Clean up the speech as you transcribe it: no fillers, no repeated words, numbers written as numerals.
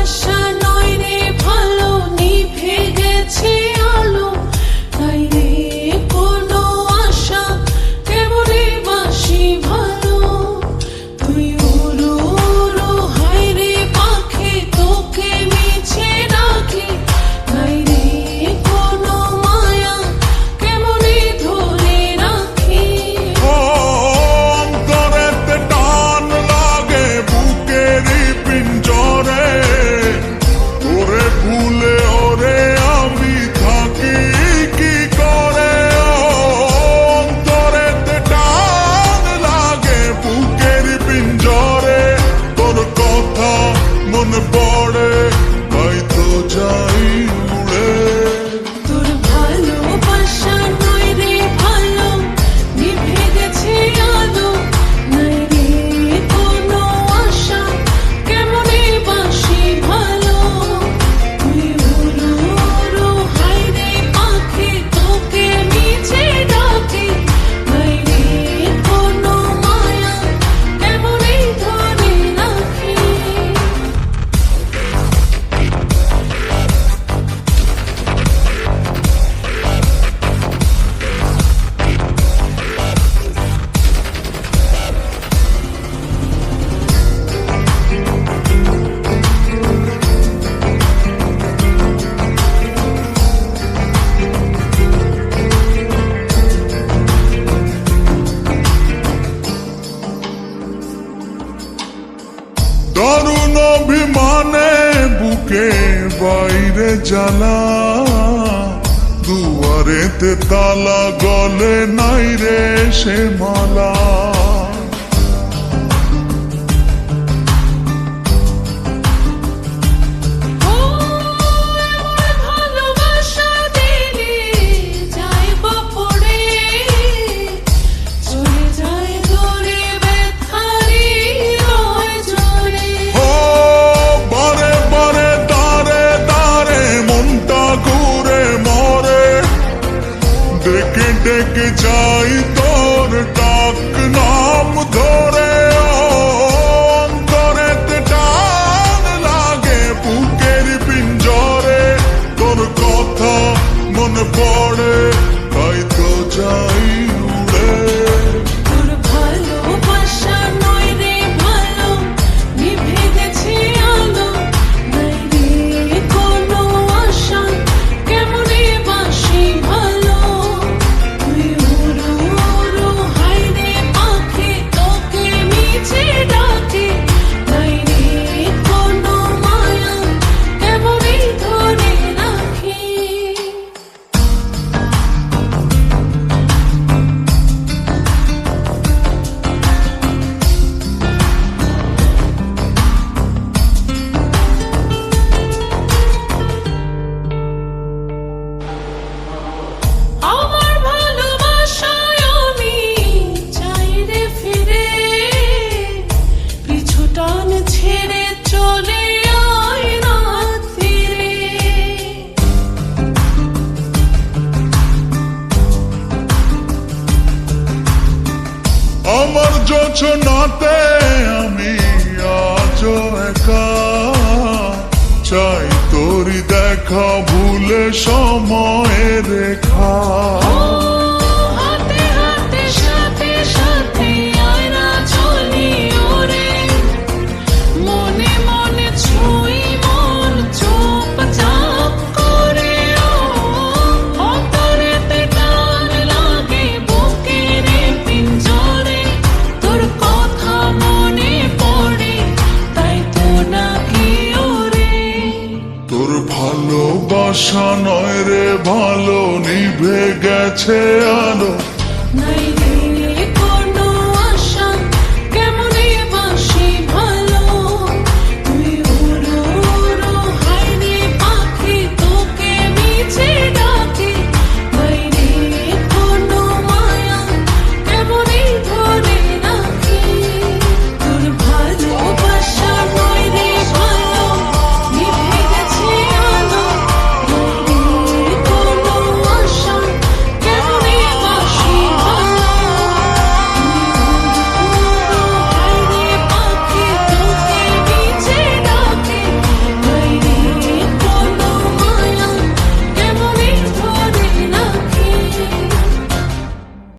ভালোবাসা নয় রে ভালো, নিভে গেছে আলো নাই রে কোনো আশা, কেবলই বাসি ভালো। তুই উড়ো উড়ো হায় রে পাখি, তোকে মিছে ডাকি নাই রে কোনো মায়া, কেবলই ধরে রাখি। অন্তরেতে টান লাগে বুকেরই পিঞ্জরে, ওরে ভুলে ওরে আমি থাকি কি করে। অন্তরেতে টান লাগে বুকেরই পিঞ্জরে, তোর কথা মনে পড়ে তাই তো যাই উড়ে। তোর ভালোবাসা নয় রে ভালো, নিভে গেছে আলো নাই রে কোনো আশা, কেমনে বাসি ভালো। তুই উড়ো উড়ো হায় রে পাখি, তোকে মিছে ডাকি নাই রে কোনো মায়া, কেমনে ধরে রাখি। দারুণ অভিমানে বুকে বাইরে জ্বালা, দুয়ারেতে তালা গলে নাই রে সে মালা। ও এমন ভালোবাসা দিলে যাইব পড়ে, চলে যায় দূরে ব্যথারি রয় জোরে। ও বারে বারে দাঁড়ে দাঁড়ে মনটা ঘুরে মরে, ডেকে ডেকে যাই তোর ডাক নাম ধরে। অন্তরেতে টান লাগে বুকের পিঞ্জরে, তোর কথা মনে পড়ে তাই তো যাই উড়ে। তোর ভালোবাসা নয় রে ভালো, নিভে গেছে আলো নাই রে কোনো আশা, কেমনে বাসি ভালো। তুই উড়ো উড়ো হায় রে পাখি, তোকে মিছে ডাকি নাই রে কোনো মায়া, কেবলই ধরে রাখি। আমার ভালোবাসায় আমি চাই রে ফিরে, পিছু টান ছেড়ে চলে আয় রাত ফিরে। আমার যোছনাতে আমি আজও একা, চাই তোরি দেখা ভুলে সময়ের রেখা। হাতে হাতে সাথে সাথে আয়না চলি ওরে, মনে মনে ছুঁই মন চুপচাপ করে। অন্তরেতে টান লাগে বুকের পিঞ্জরে, তোর কথা মনে পড়ে তাই তো নাকি ওরে। তোর ভালোবাসা নয় রে ভালো, নিভে গেছে